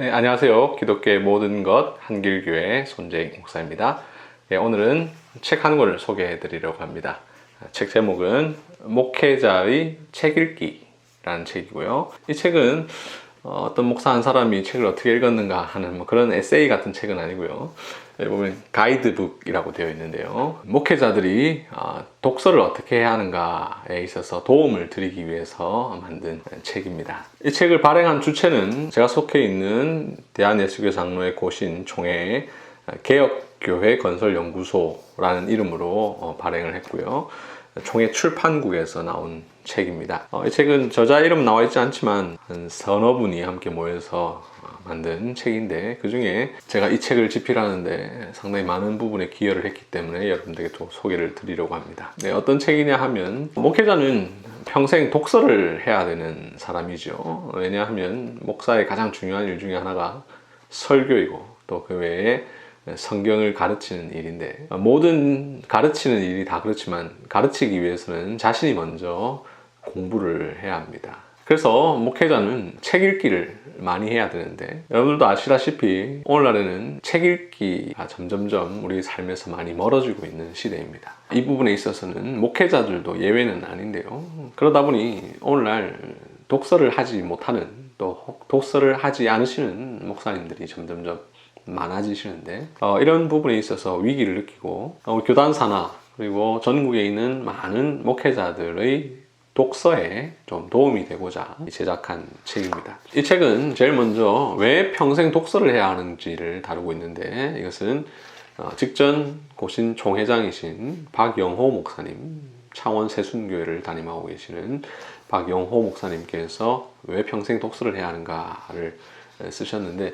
네, 안녕하세요. 기독교의 모든 것 한길교회 손재익 목사입니다. 네, 오늘은 책 한 권을 소개해 드리려고 합니다. 책 제목은 목회자의 책 읽기라는 책이고요. 이 책은 어떤 목사 한 사람이 책을 어떻게 읽었는가 하는 그런 에세이 같은 책은 아니고요. 여기 보면 가이드북이라고 되어 있는데요. 목회자들이 독서를 어떻게 해야 하는가에 있어서 도움을 드리기 위해서 만든 책입니다. 이 책을 발행한 주체는 제가 속해 있는 대한예수교 장로회 고신 총회 개혁교회 건설연구소라는 이름으로 발행을 했고요. 총회 출판국에서 나온 책입니다. 이 책은 저자 이름 나와 있지 않지만 한 서너 분이 함께 모여서 만든 책인데, 그 중에 제가 이 책을 집필하는데 상당히 많은 부분에 기여를 했기 때문에 여러분들에게 또 소개를 드리려고 합니다. 네, 어떤 책이냐 하면, 목회자는 평생 독서를 해야 되는 사람이죠. 왜냐하면 목사의 가장 중요한 일 중에 하나가 설교이고, 또 그 외에 성경을 가르치는 일인데, 모든 가르치는 일이 다 그렇지만 가르치기 위해서는 자신이 먼저 공부를 해야 합니다. 그래서 목회자는 책 읽기를 많이 해야 되는데, 여러분들도 아시다시피 오늘날에는 책 읽기가 점점점 우리 삶에서 많이 멀어지고 있는 시대입니다. 이 부분에 있어서는 목회자들도 예외는 아닌데요. 그러다 보니 오늘날 독서를 하지 못하는, 또 독서를 하지 않으시는 목사님들이 점점점 많아지시는데, 이런 부분에 있어서 위기를 느끼고 교단사나 그리고 전국에 있는 많은 목회자들의 독서에 좀 도움이 되고자 제작한 책입니다. 이 책은 제일 먼저 왜 평생 독서를 해야 하는지를 다루고 있는데, 이것은 직전 고신 총회장이신 박영호 목사님, 창원 세순교회를 담임하고 계시는 박영호 목사님께서 왜 평생 독서를 해야 하는가를 쓰셨는데,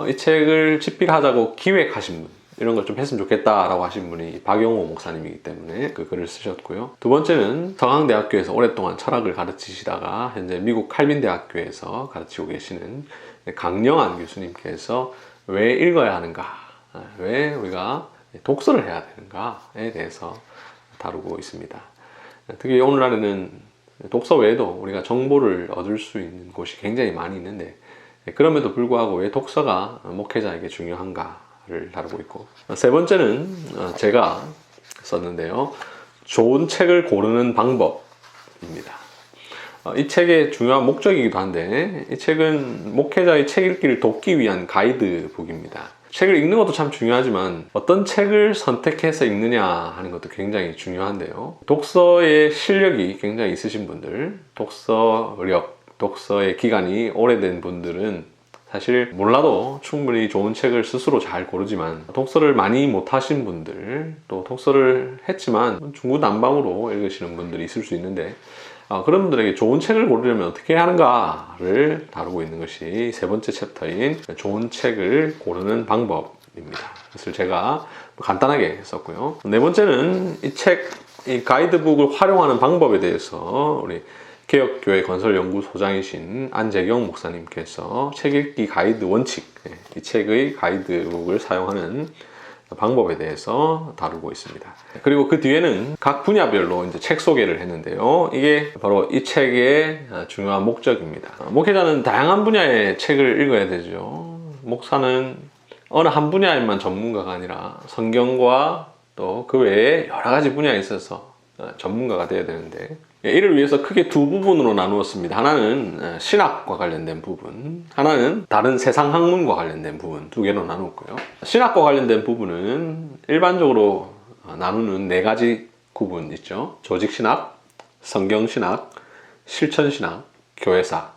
이 책을 집필하자고 기획하신 분, 이런 걸 좀 했으면 좋겠다라고 하신 분이 박영호 목사님이기 때문에 그 글을 쓰셨고요. 두 번째는 서강대학교에서 오랫동안 철학을 가르치시다가 현재 미국 칼빈대학교에서 가르치고 계시는 강영안 교수님께서 왜 읽어야 하는가, 왜 우리가 독서를 해야 되는가에 대해서 다루고 있습니다. 특히 오늘날에는 독서 외에도 우리가 정보를 얻을 수 있는 곳이 굉장히 많이 있는데, 그럼에도 불구하고 왜 독서가 목회자에게 중요한가를 다루고 있고, 세 번째는 제가 썼는데요. 좋은 책을 고르는 방법입니다. 이 책의 중요한 목적이기도 한데, 이 책은 목회자의 책 읽기를 돕기 위한 가이드북입니다. 책을 읽는 것도 참 중요하지만 어떤 책을 선택해서 읽느냐 하는 것도 굉장히 중요한데요. 독서의 실력이 굉장히 있으신 분들, 독서의 기간이 오래된 분들은 사실 몰라도 충분히 좋은 책을 스스로 잘 고르지만, 독서를 많이 못하신 분들, 또 독서를 했지만 중구난방으로 읽으시는 분들이 있을 수 있는데, 그런 분들에게 좋은 책을 고르려면 어떻게 해야 하는가를 다루고 있는 것이 세 번째 챕터인 좋은 책을 고르는 방법입니다. 그래서 제가 간단하게 썼고요. 네 번째는 이 가이드북을 활용하는 방법에 대해서 우리 개혁교회 건설연구소장이신 안재경 목사님께서 책 읽기 가이드 원칙, 이 책의 가이드북을 사용하는 방법에 대해서 다루고 있습니다. 그리고 그 뒤에는 각 분야별로 이제 책 소개를 했는데요. 이게 바로 이 책의 중요한 목적입니다. 목회자는 다양한 분야의 책을 읽어야 되죠. 목사는 어느 한 분야에만 전문가가 아니라 성경과 또 그 외에 여러 가지 분야에 있어서 전문가가 되어야 되는데, 이를 위해서 크게 두 부분으로 나누었습니다. 하나는 신학과 관련된 부분, 하나는 다른 세상 학문과 관련된 부분, 두 개로 나누었고요. 신학과 관련된 부분은 일반적으로 나누는 네 가지 구분 있죠. 조직신학, 성경신학, 실천신학, 교회사.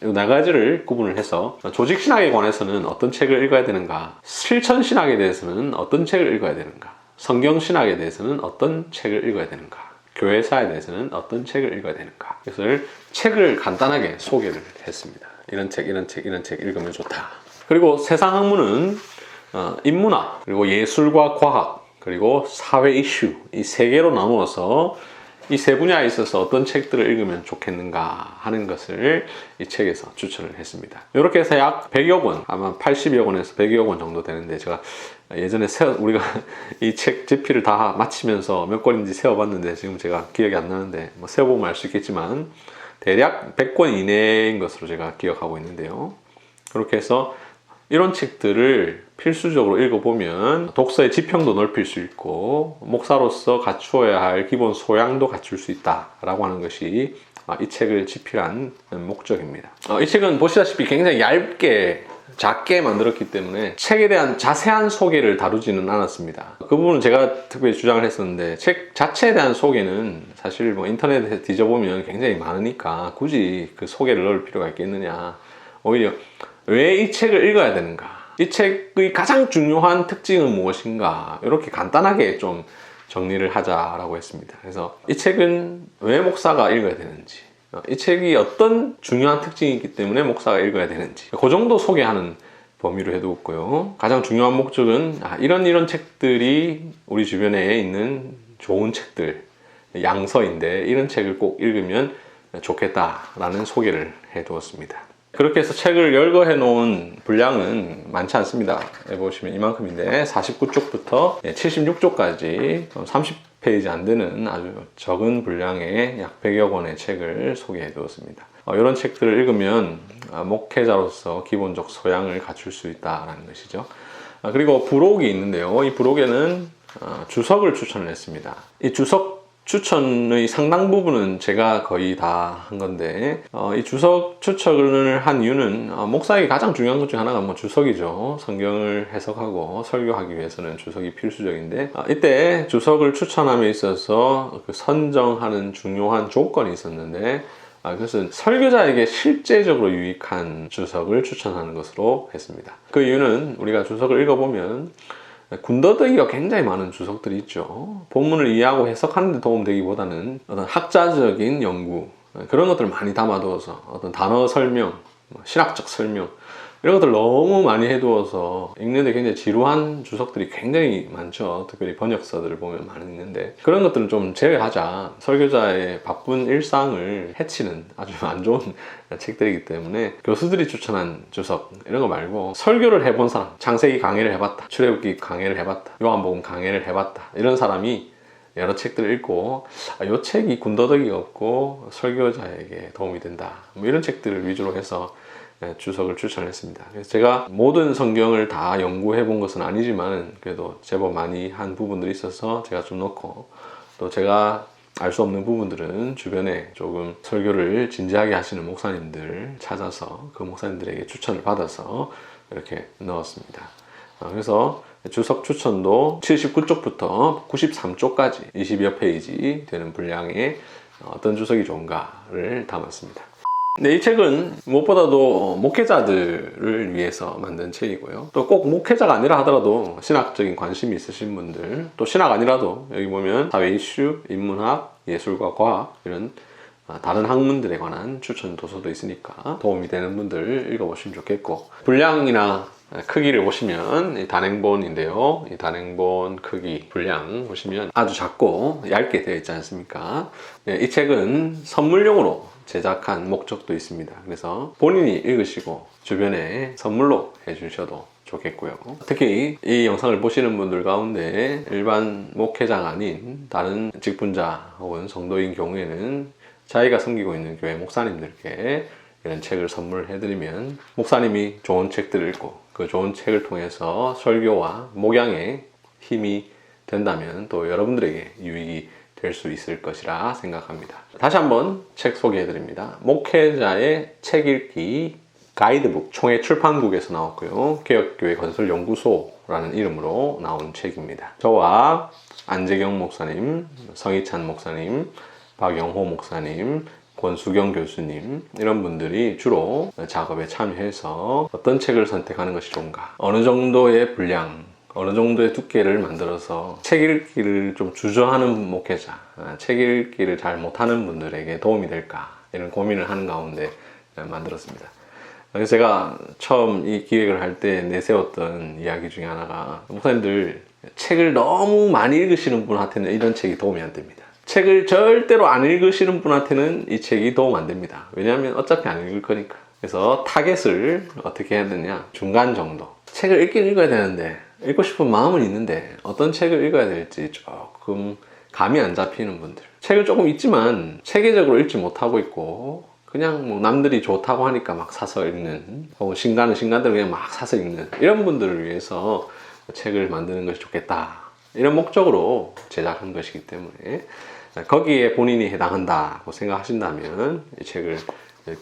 이 네 가지를 구분을 해서 조직신학에 관해서는 어떤 책을 읽어야 되는가, 실천신학에 대해서는 어떤 책을 읽어야 되는가, 성경신학에 대해서는 어떤 책을 읽어야 되는가, 교회사에 대해서는 어떤 책을 읽어야 되는가. 그래서 책을 간단하게 소개를 했습니다. 이런 책 읽으면 좋다. 그리고 세상 학문은 인문학, 그리고 예술과 과학, 그리고 사회 이슈, 이 세 개로 나누어서 이 세 분야에 있어서 어떤 책들을 읽으면 좋겠는가 하는 것을 이 책에서 추천을 했습니다. 이렇게 해서 약 100여 권, 아마 80여 권에서 100여 권 정도 되는데, 제가 예전에 우리가 이 책 집필을 다 마치면서 몇 권인지 세어봤는데 지금 제가 기억이 안 나는데, 세어보면 알 수 있겠지만 대략 100권 이내인 것으로 제가 기억하고 있는데요. 그렇게 해서 이런 책들을 필수적으로 읽어보면 독서의 지평도 넓힐 수 있고 목사로서 갖추어야 할 기본 소양도 갖출 수 있다라고 하는 것이 이 책을 집필한 목적입니다. 이 책은 보시다시피 굉장히 얇게 작게 만들었기 때문에 책에 대한 자세한 소개를 다루지는 않았습니다. 그 부분은 제가 특별히 주장을 했었는데 책 자체에 대한 소개는 사실 뭐 인터넷에 뒤져보면 굉장히 많으니까 굳이 그 소개를 넣을 필요가 있겠느냐. 오히려 왜 이 책을 읽어야 되는가, 이 책의 가장 중요한 특징은 무엇인가, 이렇게 간단하게 좀 정리를 하자라고 했습니다. 그래서 이 책은 왜 목사가 읽어야 되는지, 이 책이 어떤 중요한 특징이 있기 때문에 목사가 읽어야 되는지, 그 정도 소개하는 범위로 해두었고요. 가장 중요한 목적은 이런 책들이 우리 주변에 있는 좋은 책들, 양서인데 이런 책을 꼭 읽으면 좋겠다라는 소개를 해두었습니다. 그렇게 해서 책을 열거해 놓은 분량은 많지 않습니다. 보시면 이만큼인데 49쪽부터 76쪽까지 30페이지 안 되는 아주 적은 분량의 약 100여 권의 책을 소개해 두었습니다. 이런 책들을 읽으면 목회자로서 기본적 소양을 갖출 수 있다는 것이죠. 그리고 부록이 있는데요. 이 부록에는 주석을 추천을 했습니다. 이 주석 추천의 상당 부분은 제가 거의 다 한 건데 이 주석 추천을 한 이유는 목사에게 가장 중요한 것 중 하나가 뭐 주석이죠. 성경을 해석하고 설교하기 위해서는 주석이 필수적인데 이때 주석을 추천함에 있어서 그 선정하는 중요한 조건이 있었는데 그것은 설교자에게 실제적으로 유익한 주석을 추천하는 것으로 했습니다. 그 이유는 우리가 주석을 읽어보면 군더더기가 굉장히 많은 주석들이 있죠. 본문을 이해하고 해석하는 데 도움되기보다는 어떤 학자적인 연구, 그런 것들을 많이 담아두어서 어떤 단어 설명, 신학적 설명, 이런 것들 너무 많이 해두어서 읽는데 굉장히 지루한 주석들이 굉장히 많죠. 특별히 번역서들을 보면 많이 있는데 그런 것들은 좀 제외하자. 설교자의 바쁜 일상을 해치는 아주 안 좋은 책들이기 때문에 교수들이 추천한 주석 이런 거 말고 설교를 해본 사람, 창세기 강해를 해봤다, 출애굽기 강해를 해봤다, 요한복음 강해를 해봤다, 이런 사람이 여러 책들을 읽고 이 책이 군더더기가 없고 설교자에게 도움이 된다, 뭐 이런 책들을 위주로 해서 주석을 추천했습니다. 그래서 제가 모든 성경을 다 연구해 본 것은 아니지만 그래도 제법 많이 한 부분들이 있어서 제가 좀 넣고, 또 제가 알 수 없는 부분들은 주변에 조금 설교를 진지하게 하시는 목사님들 찾아서 그 목사님들에게 추천을 받아서 이렇게 넣었습니다. 그래서 주석 추천도 79쪽부터 93쪽까지 20여 페이지 되는 분량의 어떤 주석이 좋은가를 담았습니다. 네, 이 책은 무엇보다도 목회자들을 위해서 만든 책이고요. 또 꼭 목회자가 아니라 하더라도 신학적인 관심이 있으신 분들, 또 신학 아니라도 여기 보면 사회 이슈, 인문학, 예술과 과학 이런 다른 학문들에 관한 추천 도서도 있으니까 도움이 되는 분들 읽어보시면 좋겠고, 분량이나 크기를 보시면 이 단행본인데요. 이 단행본 크기, 분량 보시면 아주 작고 얇게 되어 있지 않습니까? 이 책은 선물용으로 제작한 목적도 있습니다. 그래서 본인이 읽으시고 주변에 선물로 해주셔도 좋겠고요. 특히 이 영상을 보시는 분들 가운데 일반 목회자가 아닌 다른 직분자 혹은 성도인 경우에는 자기가 섬기고 있는 교회 목사님들께 이런 책을 선물해드리면 목사님이 좋은 책들을 읽고 그 좋은 책을 통해서 설교와 목양에 힘이 된다면 또 여러분들에게 유익이 될 수 있을 것이라 생각합니다. 다시 한번 책 소개해드립니다. 목회자의 책 읽기 가이드북, 총회 출판국에서 나왔고요. 개혁교회 건설연구소라는 이름으로 나온 책입니다. 저와 안재경 목사님, 성희찬 목사님, 박영호 목사님, 권수경 교수님 이런 분들이 주로 작업에 참여해서 어떤 책을 선택하는 것이 좋은가, 어느 정도의 분량, 어느 정도의 두께를 만들어서 책 읽기를 좀 주저하는 목회자, 책 읽기를 잘 못하는 분들에게 도움이 될까, 이런 고민을 하는 가운데 만들었습니다. 그래서 제가 처음 이 기획을 할 때 내세웠던 이야기 중에 하나가, 목사님들 책을 너무 많이 읽으시는 분한테는 이런 책이 도움이 안 됩니다. 책을 절대로 안 읽으시는 분한테는 이 책이 도움 안 됩니다. 왜냐하면 어차피 안 읽을 거니까. 그래서 타겟을 어떻게 해야 되냐, 중간 정도. 책을 읽긴 읽어야 되는데, 읽고 싶은 마음은 있는데 어떤 책을 읽어야 될지 조금 감이 안 잡히는 분들, 책을 조금 읽지만 체계적으로 읽지 못하고 있고 그냥 뭐 남들이 좋다고 하니까 막 사서 읽는, 혹은 신간은 신간대로 그냥 막 사서 읽는 이런 분들을 위해서 책을 만드는 것이 좋겠다, 이런 목적으로 제작한 것이기 때문에 거기에 본인이 해당한다고 생각하신다면 이 책을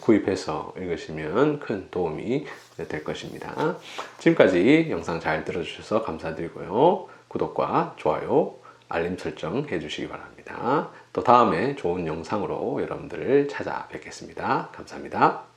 구입해서 읽으시면 큰 도움이 될 것입니다. 지금까지 영상 잘 들어주셔서 감사드리고요. 구독과 좋아요, 알림 설정 해주시기 바랍니다. 또 다음에 좋은 영상으로 여러분들을 찾아뵙겠습니다. 감사합니다.